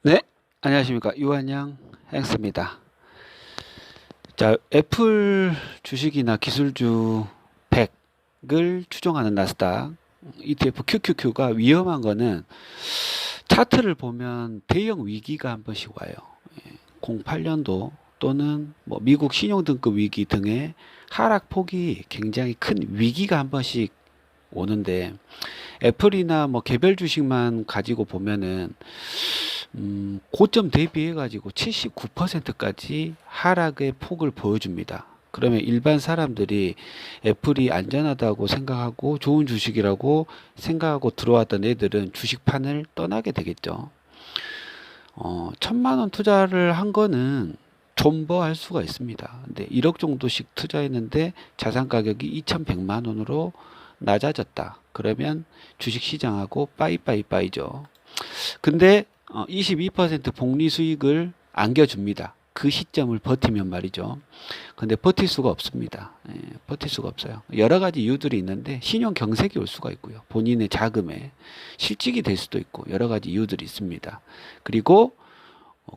네, 안녕하십니까. 유한양 행스입니다. 자, 애플 주식이나 기술주 100을 추종하는 나스닥 ETF QQQ가 위험한 거는 차트를 보면 대형 위기가 한 번씩 와요. 08년도 또는 뭐 미국 신용등급 위기 등의 하락폭이 굉장히 큰 위기가 한 번씩 오는데 애플이나 뭐 개별 주식만 가지고 보면은 고점 대비해 가지고 79%까지 하락의 폭을 보여줍니다. 그러면 일반 사람들이 애플이 안전하다고 생각하고 좋은 주식이라고 생각하고 들어왔던 애들은 주식판을 떠나게 되겠죠. 1,000만 원 투자를 한 거는 존버할 수가 있습니다. 근데 1억 정도씩 투자했는데 자산 가격이 2,100만 원으로 낮아졌다. 그러면 주식 시장하고 빠이빠이빠이죠. 근데 22% 복리 수익을 안겨줍니다. 그 시점을 버티면 말이죠. 근데 버틸 수가 없습니다. 버틸 수가 없어요. 여러 가지 이유들이 있는데 신용 경색이 올 수가 있고요. 본인의 자금에 실직이 될 수도 있고 여러 가지 이유들이 있습니다. 그리고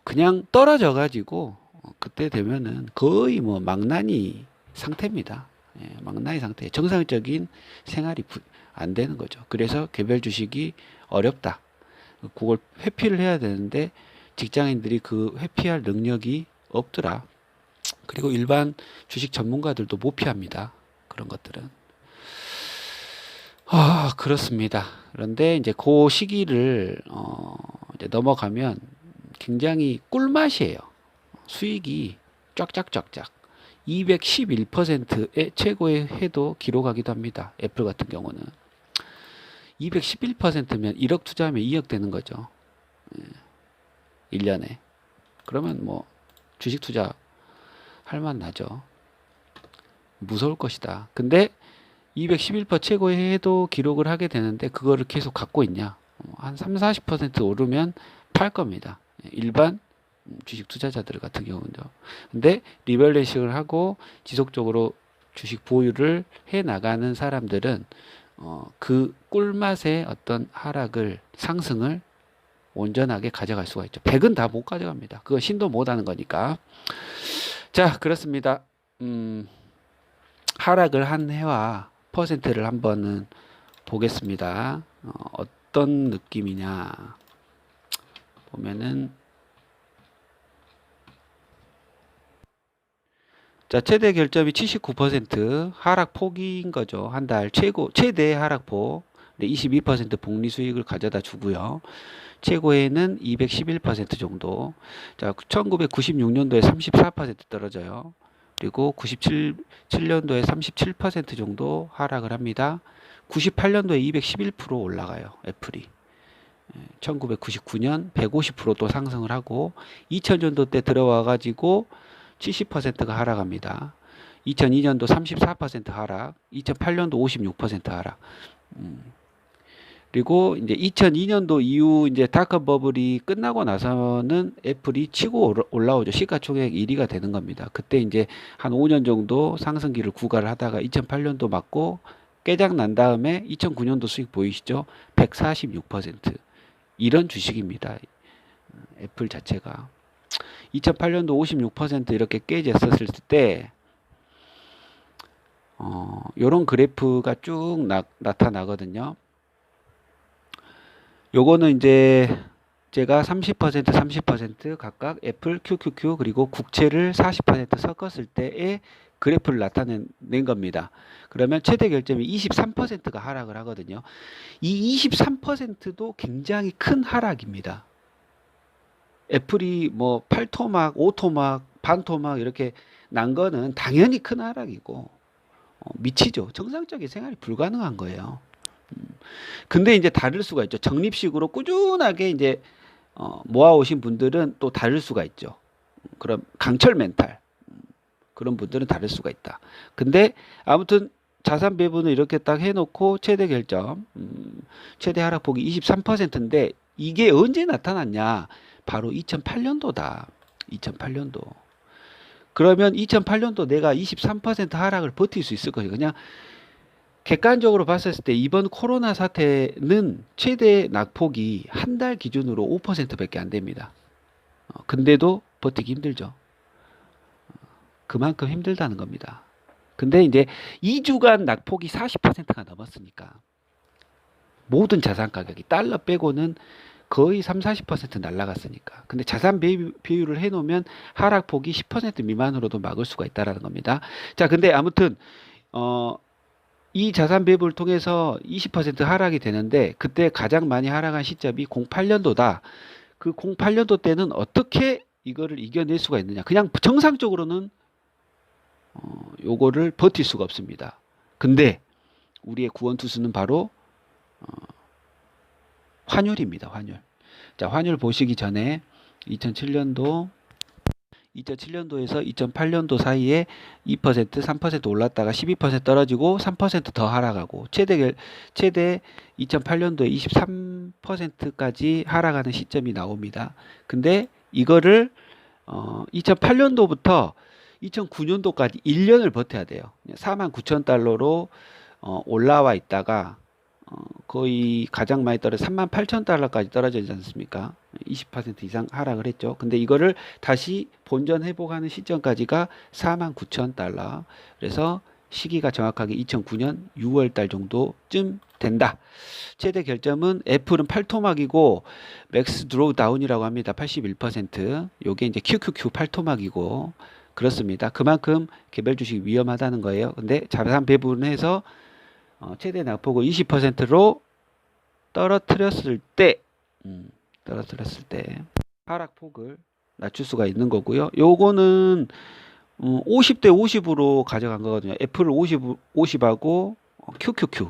그냥 떨어져 가지고 그때 되면은 거의 뭐 망나니 상태입니다. 망나니 상태. 정상적인 생활이 안 되는 거죠. 그래서 개별 주식이 어렵다. 그걸 회피를 해야 되는데 직장인들이 그 회피할 능력이 없더라. 그리고 일반 주식 전문가들도 못 피합니다. 그런 것들은. 그렇습니다. 그런데 이제 그 시기를 이제 넘어가면 굉장히 꿀맛이에요. 수익이 쫙쫙쫙쫙 211%의 최고의 해도 기록하기도 합니다. 애플 같은 경우는 211%면 1억 투자하면 2억 되는 거죠. 1년에. 그러면 뭐 주식 투자 할만 나죠. 무서울 것이다. 근데 211% 최고의 해도 기록을 하게 되는데 그거를 계속 갖고 있냐? 한 3, 40% 오르면 팔 겁니다. 일반 주식 투자자들 같은 경우는요. 근데 리밸런싱을 하고 지속적으로 주식 보유를 해 나가는 사람들은 그 꿀맛의 어떤 하락을 상승을 온전하게 가져갈 수가 있죠. 100은 다 못 가져갑니다. 그거 신도 못 하는 거니까. 자, 그렇습니다. 하락을 한 해와 퍼센트를 한번은 보겠습니다. 어떤 느낌이냐 보면은 자, 최대 결점이 79% 하락 폭인 거죠. 한 달 최대 하락폭. 22% 복리 수익을 가져다 주고요. 최고에는 211% 정도. 자, 1996년도에 34% 떨어져요. 그리고 97년도에 37% 정도 하락을 합니다. 98년도에 211% 올라가요. 애플이. 1999년 150%또 상승을 하고 2000년도 때 들어와 가지고 70%가 하락합니다. 2002년도 34% 하락, 2008년도 56% 하락. 그리고 이제 2002년도 이후 이제 닷컴 버블이 끝나고 나서는 애플이 치고 올라오죠. 시가총액 1위가 되는 겁니다. 그때 이제 한 5년 정도 상승기를 구가를 하다가 2008년도 맞고 깨작 난 다음에 2009년도 수익 보이시죠? 146%. 이런 주식입니다. 애플 자체가. 2008년도 56% 이렇게 깨졌었을 때, 요런 그래프가 쭉 나타나거든요. 요거는 이제 제가 30% 각각 애플, QQQ 그리고 국채를 40% 섞었을 때의 그래프를 나타낸 겁니다. 그러면 최대 결점이 23%가 하락을 하거든요. 이 23%도 굉장히 큰 하락입니다. 애플이 뭐 8토막, 5토막, 반토막 이렇게 난 거는 당연히 큰 하락이고 미치죠. 정상적인 생활이 불가능한 거예요. 근데 이제 다를 수가 있죠. 적립식으로 꾸준하게 이제 모아오신 분들은 또 다를 수가 있죠. 그럼 강철 멘탈 그런 분들은 다를 수가 있다. 근데 아무튼 자산 배분을 이렇게 딱 해놓고 최대 결점, 최대 하락폭이 23%인데 이게 언제 나타났냐? 바로 2008년도다. 2008년도. 그러면 2008년도 내가 23% 하락을 버틸 수 있을 거예요. 그냥 객관적으로 봤을 때 이번 코로나 사태는 최대 낙폭이 한 달 기준으로 5%밖에 안 됩니다. 근데도 버티기 힘들죠. 그만큼 힘들다는 겁니다. 근데 이제 2주간 낙폭이 40%가 넘었으니까 모든 자산 가격이 달러 빼고는 거의 3, 40% 날라갔으니까. 근데 자산 비율을 해놓으면 하락폭이 10% 미만으로도 막을 수가 있다라는 겁니다. 자, 근데 아무튼 이 자산 배분을 통해서 20% 하락이 되는데 그때 가장 많이 하락한 시점이 08년도다. 그 08년도 때는 어떻게 이거를 이겨낼 수가 있느냐? 그냥 정상적으로는 요거를 버틸 수가 없습니다. 근데 우리의 구원투수는 바로 환율입니다. 환율. 자, 환율 보시기 전에 2007년도에서 2008년도 사이에 2%, 3% 올랐다가 12% 떨어지고 3% 더 하락하고 최대 2008년도에 23%까지 하락하는 시점이 나옵니다. 근데 이거를 2008년도부터 2009년도까지 1년을 버텨야 돼요. 49,000달러로 올라와 있다가 거의 가장 많이 떨어져 38,000달러까지 떨어지지 않습니까? 20% 이상 하락을 했죠. 근데 이거를 다시 본전 회복하는 시점까지가 49,000달러. 그래서 시기가 정확하게 2009년 6월 달 정도쯤 된다. 최대 결점은 애플은 팔토막이고 맥스 드로우 다운이라고 합니다. 81%. 요게 이제 QQQ 팔토막이고 그렇습니다. 그만큼 개별 주식 위험하다는 거예요. 근데 자산 배분해서 최대 낙폭을 20%로 떨어뜨렸을 때 하락폭을 낮출 수가 있는 거고요. 요거는 50대 50으로 가져간 거거든요. 애플 50하고 QQQ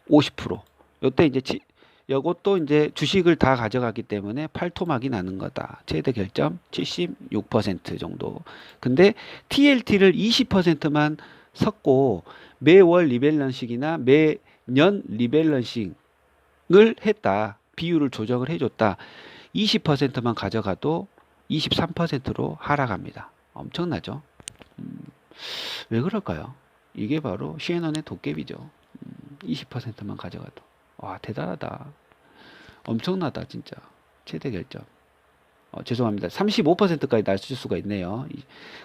50%. 요때 이제 요것도 이제 주식을 다 가져가기 때문에 팔토막이 나는 거다. 최대 결점 76% 정도. 근데 TLT를 20%만 섞고 매월 리밸런싱이나 매년 리밸런싱을 했다. 비율을 조정을 해줬다. 20%만 가져가도 23%로 하락합니다. 엄청나죠? 왜 그럴까요? 이게 바로 시애넌의 도깨비죠. 20%만 가져가도. 와, 대단하다. 엄청나다, 진짜. 최대 결점. 죄송합니다. 35%까지 낮출 수가 있네요.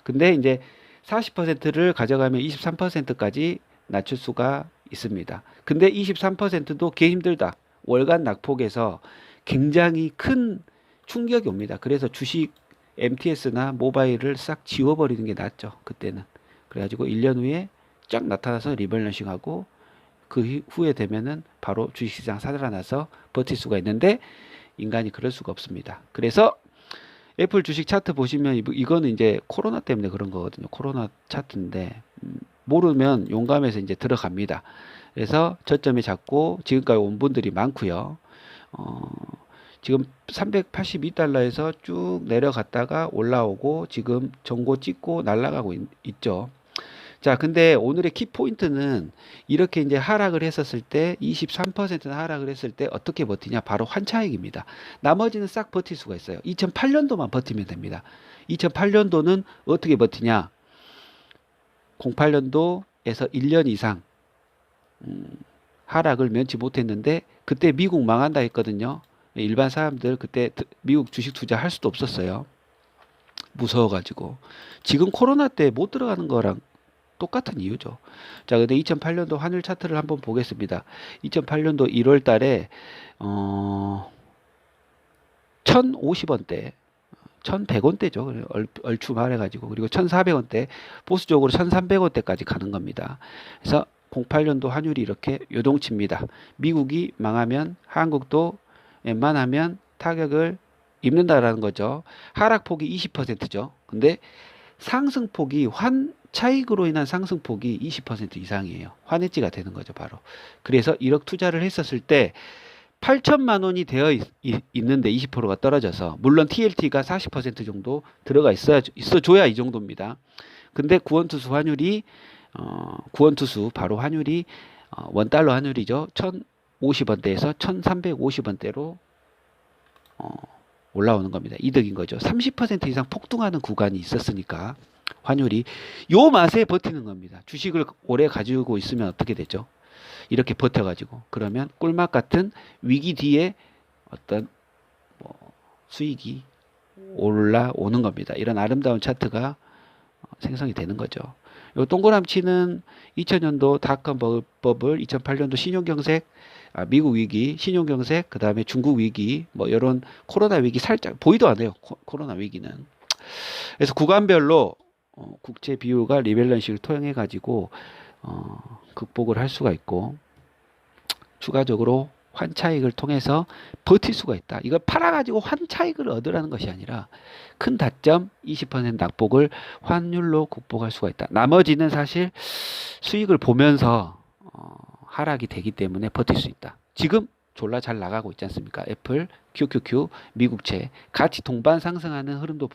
근데 이제 40%를 가져가면 23%까지 낮출 수가 있습니다. 근데 23%도 개 힘들다. 월간 낙폭에서 굉장히 큰 충격이 옵니다. 그래서 주식 MTS나 모바일을 싹 지워버리는 게 낫죠. 그때는. 그래가지고 1년 후에 쫙 나타나서 리밸런싱하고 그 후에 되면은 바로 주식시장 살아나서 버틸 수가 있는데 인간이 그럴 수가 없습니다. 그래서 애플 주식 차트 보시면 이거는 이제 코로나 때문에 그런 거거든요. 코로나 차트인데 모르면 용감해서 이제 들어갑니다. 그래서 저점에 잡고 지금까지 온 분들이 많고요. 지금 382달러에서 쭉 내려갔다가 올라오고 지금 전고 찍고 날아가고 있죠. 자, 근데 오늘의 키포인트는 이렇게 이제 하락을 했었을 때 23%나 하락을 했을 때 어떻게 버티냐? 바로 환차익입니다. 나머지는 싹 버틸 수가 있어요. 2008년도만 버티면 됩니다. 2008년도는 어떻게 버티냐? 08년도에서 1년 이상 하락을 면치 못했는데 그때 미국 망한다 했거든요. 일반 사람들 그때 미국 주식 투자할 수도 없었어요. 무서워가지고. 지금 코로나 때 못 들어가는 거랑 똑같은 이유죠. 자, 근데 2008년도 환율 차트를 한번 보겠습니다. 2008년도 1월 달에 1,050원대, 1,100원대죠. 얼추 말해가지고. 그리고 1,400원대, 보수적으로 1,300원대까지 가는 겁니다. 그래서 08년도 환율이 이렇게 요동칩니다. 미국이 망하면 한국도 웬만하면 타격을 입는다라는 거죠. 하락폭이 20%죠. 근데 상승폭이 차익으로 인한 상승폭이 20% 이상이에요. 환해지가 되는 거죠, 바로. 그래서 1억 투자를 했었을 때 8천만 원이 되어 있는데 20%가 떨어져서 물론 TLT가 40% 정도 들어가 있어줘야 이 정도입니다. 근데 구원투수 환율이 구원투수 바로 환율이 원달러 환율이죠. 1,050원대에서 1,350원대로 올라오는 겁니다. 이득인 거죠. 30% 이상 폭등하는 구간이 있었으니까 환율이 요 맛에 버티는 겁니다. 주식을 오래 가지고 있으면 어떻게 되죠? 이렇게 버텨가지고 그러면 꿀맛 같은 위기 뒤에 어떤 뭐 수익이 올라오는 겁니다. 이런 아름다운 차트가 생성이 되는 거죠. 요 동그라미치는 2000년도 닷컴 버블, 2008년도 신용경색, 미국 위기, 신용경색, 그 다음에 중국 위기, 뭐 이런 코로나 위기 살짝 보이도 안 해요. 코로나 위기는. 그래서 구간별로 국채 비율과 리밸런싱을 통해 가지고 극복을 할 수가 있고 추가적으로 환차익을 통해서 버틸 수가 있다. 이걸 팔아가지고 환차익을 얻으라는 것이 아니라 큰 다점 20% 낙폭을 환율로 극복할 수가 있다. 나머지는 사실 수익을 보면서 하락이 되기 때문에 버틸 수 있다. 지금 졸라 잘 나가고 있지 않습니까? 애플, QQQ, 미국채 같이 동반 상승하는 흐름도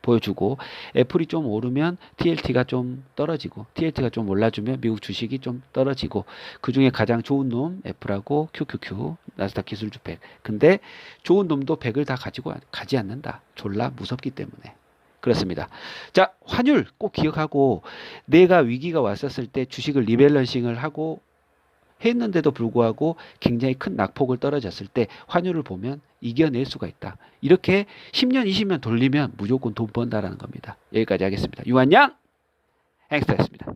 보여주고 애플이 좀 오르면 TLT가 좀 떨어지고 TLT가 좀 올라주면 미국 주식이 좀 떨어지고 그중에 가장 좋은 놈 애플하고 QQQ 나스닥 기술주 100. 근데 좋은 놈도 100을 다 가지고 가지 않는다. 졸라 무섭기 때문에. 그렇습니다. 자, 환율 꼭 기억하고 내가 위기가 왔었을 때 주식을 리밸런싱을 하고 했는데도 불구하고 굉장히 큰 낙폭을 떨어졌을 때 환율을 보면 이겨낼 수가 있다. 이렇게 10년, 20년 돌리면 무조건 돈 번다라는 겁니다. 여기까지 하겠습니다. 유한양 앵스터였습니다.